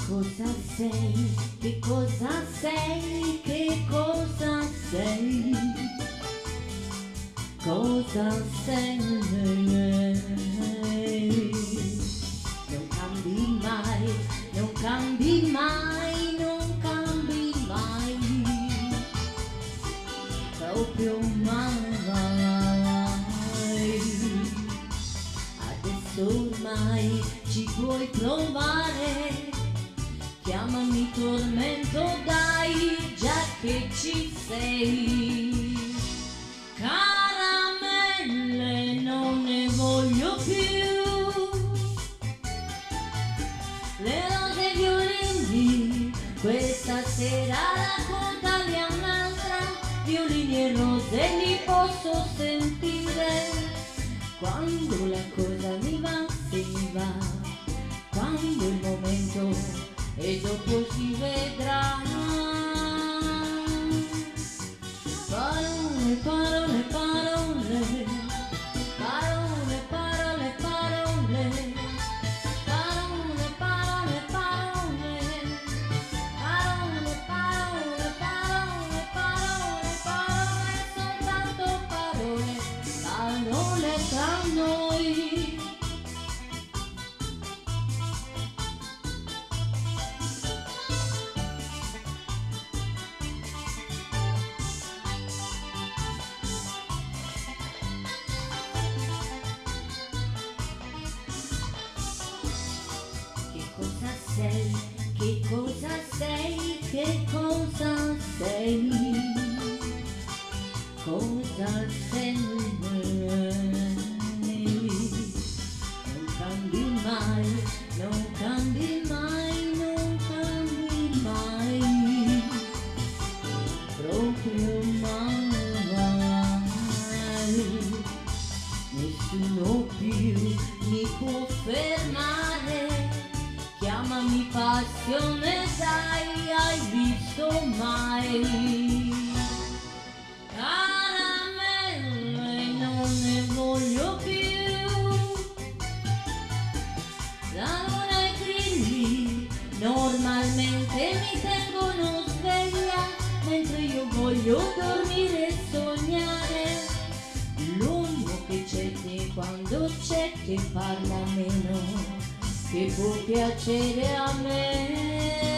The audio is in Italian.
Cosa sei? Che cosa sei? Che cosa sei? Cosa sei? Non cambi mai, non cambi mai, non cambi mai, proprio mai. Adesso ormai ci puoi provare, chiamami tormento, dai, già che ci sei. Caramelle non ne voglio più, le rose e i violini, questa sera raccontali a un'altra, violini e rose li posso sentire, quando la cosa mi va, se mi va, quando il momento e dopo si vedrà. Parole, parole, parole, parole, parole, parole, parole, parole, parole, parole, parole, parole, parole, soltanto parole, parole tra noi. Che cosa sei, che cosa sei, cosa sei, non cambi mai, non cambi mai, non cambi mai, proprio mai, nessuno più mi può fermare. Chiamami passione, dai, hai visto mai? Caramelle non ne voglio più, la luna e i grilli normalmente mi tengono sveglia, mentre io voglio dormire e sognare. L'uomo che c'è quando c'è, che parla meno, che può piacere a me.